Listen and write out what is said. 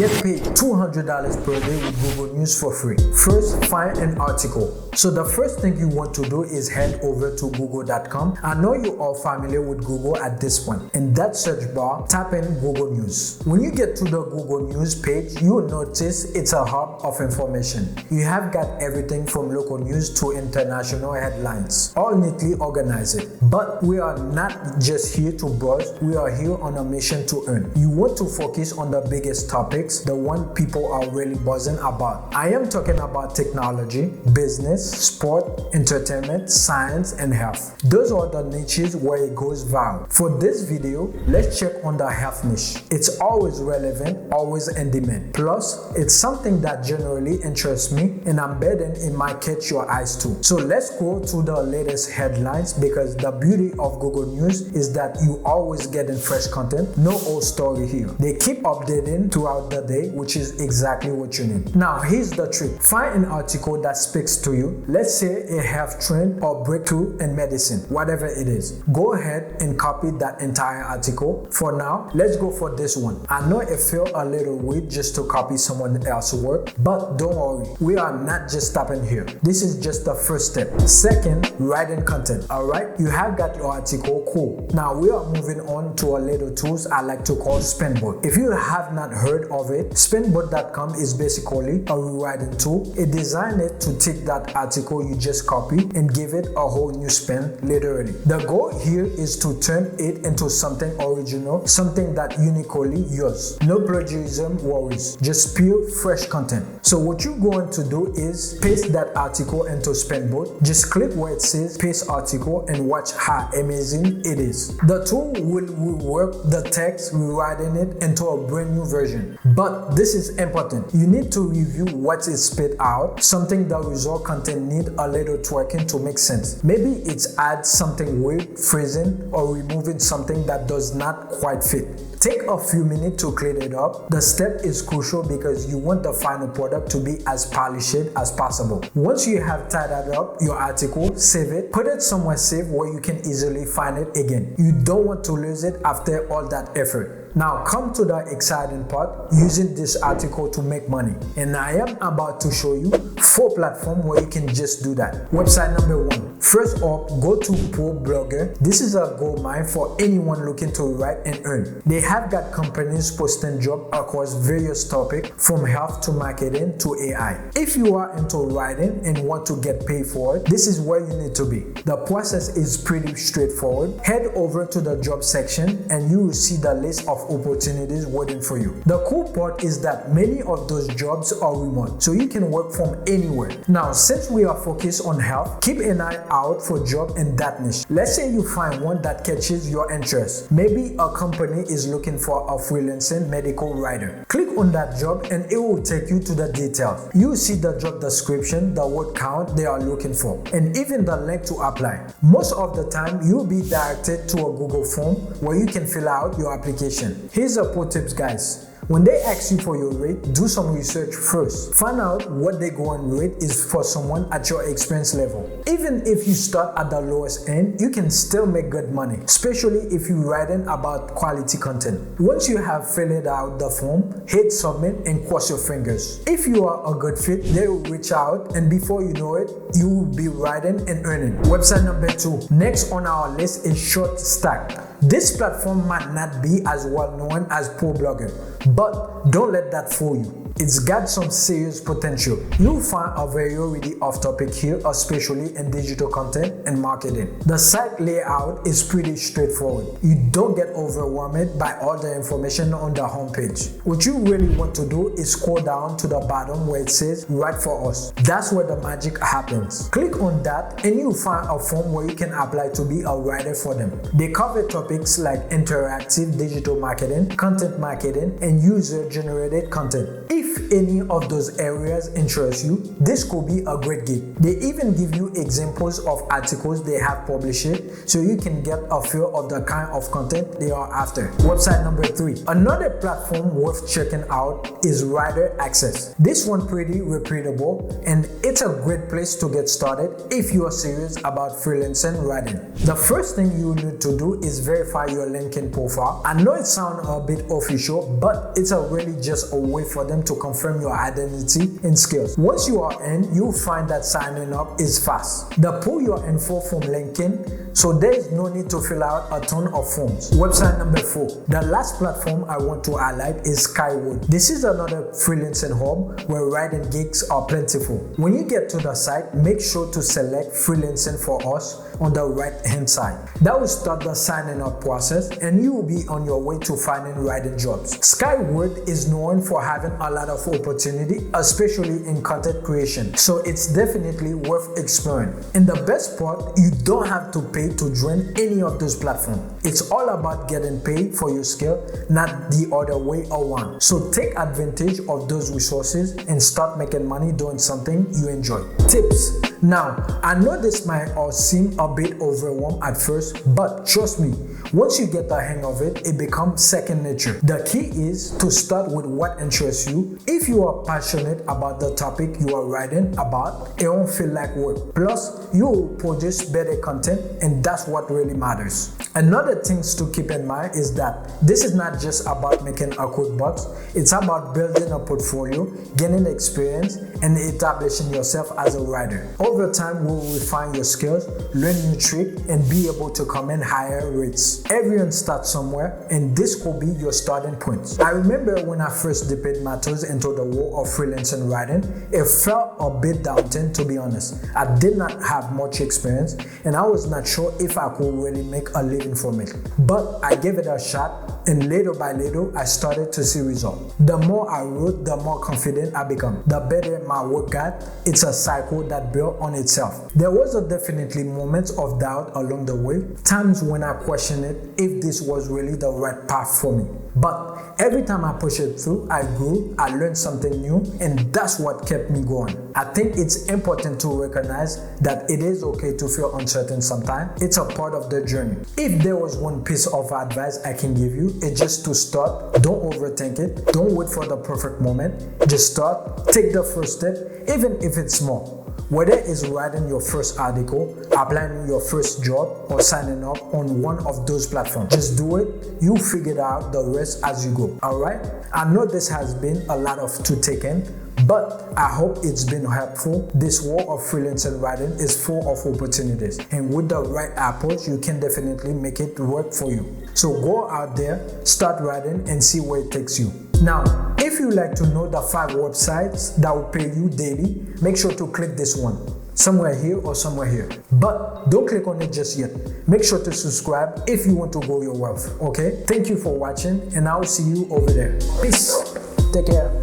Get paid $200 per day with Google News for free. First, find an article. So the first thing you want to do is head over to google.com. I know you are familiar with Google at this point. In that search bar, type in Google News. When you get to the Google News page, you will notice it's a hub of information. You have got everything from local news to international headlines, all neatly organized. But we are not just here to buzz, we are here on a mission to earn. You want to focus on the biggest topics, the one people are really buzzing about. I am talking about technology, business, sport, entertainment, science, and health. Those are the niches where it goes viral. For this video, let's check on the health niche. It's always relevant, always in demand. Plus, it's something that generally interests me, and I'm betting it might catch your eyes too. So let's go to the latest headlines, because the beauty of Google News is that you always getting fresh content, no old story here. They keep updating throughout the day, which is exactly what you need. Now, here's the trick. Find an article that speaks to you. Let's say a health trend or breakthrough in medicine, whatever it is. Go ahead and copy that entire article. For now, let's go for this one. I know it feels a little weird just to copy someone else's work, but don't worry, we are not just stopping here. This is just the first step. Second, writing content. Alright, you have got your article, cool. Now we are moving on to a little tools I like to call Spinboard. If you have not heard of it, spinboard.com is basically a rewriting tool. It designed it to take that article you just copied and give it a whole new spin, literally. The goal here is to turn it into something original, something that uniquely yours. No plagiarism worries, just pure fresh content. So what you're going to do is paste that article into Spinboard. Just click where it says paste article and watch how amazing it is. The tool will rework the text, rewriting it into a brand new version. But this is important. You need to review what is spit out, something the result content need a little tweaking to make sense. Maybe it's add something weird, phrasing, or removing something that does not quite fit. Take a few minutes to clean it up. The step is crucial because you want the final product to be as polished as possible. Once you have tidied up your article, save it. Put it somewhere safe where you can easily find it again. You don't want to lose it after all that effort. Now come to the exciting part, using this article to make money. And I am about to show you 4 platforms where you can just do that. Website number 1. First up, go to ProBlogger. This is a gold mine for anyone looking to write and earn. They have got companies posting jobs across various topics, from health to marketing to AI. If you are into writing and want to get paid for it, this is where you need to be. The process is pretty straightforward. Head over to the job section and you will see the list of opportunities waiting for you. The cool part is that many of those jobs are remote, so you can work from anywhere. Now, since we are focused on health, keep an eye out for jobs in that niche. Let's say you find one that catches your interest. Maybe a company is looking for a freelancing medical writer. Click on that job and it will take you to the details. You see the job description, the word count they are looking for, and even the link to apply. Most of the time, you'll be directed to a Google form where you can fill out your application. Here's a pro tips, guys. When they ask you for your rate, do some research first. Find out what the going rate is for someone at your experience level. Even if you start at the lowest end, you can still make good money, especially if you're writing about quality content. Once you have filled out the form, hit submit and cross your fingers. If you are a good fit, they will reach out, and before you know it, you will be writing and earning. Website number 2. Next on our list is ShortStack. This platform might not be as well known as ProBlogger, but don't let that fool you. It's got some serious potential. You'll find a variety of topics here, especially in digital content and marketing. The site layout is pretty straightforward. You don't get overwhelmed by all the information on the homepage. What you really want to do is scroll down to the bottom where it says Write for Us. That's where the magic happens. Click on that and you'll find a form where you can apply to be a writer for them. They cover topics like interactive digital marketing, content marketing, and user-generated content. If any of those areas interest you, this could be a great gig. They even give you examples of articles they have published, so you can get a feel of the kind of content they are after. Website number 3. Another platform worth checking out is Writer Access. This one pretty reputable, and it's a great place to get started if you are serious about freelancing writing. The first thing you need to do is verify your LinkedIn profile. I know it sounds a bit official, but but it's really just a way for them to confirm your identity and skills. Once you are in, you'll find that signing up is fast. They pull your info from LinkedIn, so there is no need to fill out a ton of forms. Website number 4. The last platform I want to highlight is Skyward. This is another freelancing hub where writing gigs are plentiful. When you get to the site, make sure to select freelancing for us on the right hand side. That will start the signing up process and you will be on your way to finding writing jobs. Skyward is known for having a lot of opportunity, especially in content creation, so it's definitely worth exploring. And the best part, you don't have to pay to join any of those platforms. It's all about getting paid for your skill, not the other way around. So take advantage of those resources and start making money doing something you enjoy. Tips. Now, I know this might all seem a bit overwhelmed at first, but trust me, once you get the hang of it, it becomes second nature. The key is to start with what interests you. If you are passionate about the topic you are writing about, it won't feel like work. Plus, you will produce better content, and that's what really matters. Another thing to keep in mind is that this is not just about making a quick bucks, it's about building a portfolio, gaining experience, and establishing yourself as a writer. Over time, we will refine your skills, learn new tricks, and be able to command higher rates. Everyone starts somewhere, and this could be your starting point. I remember when I first dipped my toes into the world of freelancing writing, it felt a bit daunting, to be honest. I did not have much experience, and I was not sure if I could really make a living from it. But I gave it a shot, and little by little, I started to see results. The more I wrote, the more confident I become. The better my work got. It's a cycle that built on itself. There was definitely moments of doubt along the way, times when I questioned it if this was really the right path for me. But every time I pushed it through, I grew, I learned something new, and that's what kept me going. I think it's important to recognize that it is okay to feel uncertain sometimes. It's a part of the journey. If there was one piece of advice I can give you, it's just to start. Don't overthink it. Don't wait for the perfect moment. Just start. Take the first step, even if it's small. Whether it's writing your first article, applying your first job, or signing up on one of those platforms, just do it. You figure out the rest as you go. Alright? I know this has been a lot to take in, but I hope it's been helpful. This world of freelancing writing is full of opportunities, and with the right approach, you can definitely make it work for you. So go out there, start writing, and see where it takes you. Now, if you like to know the 5 websites that will pay you daily, make sure to click this one. Somewhere here or somewhere here. But don't click on it just yet. Make sure to subscribe if you want to grow your wealth, okay? Thank you for watching, and I'll see you over there. Peace. Take care.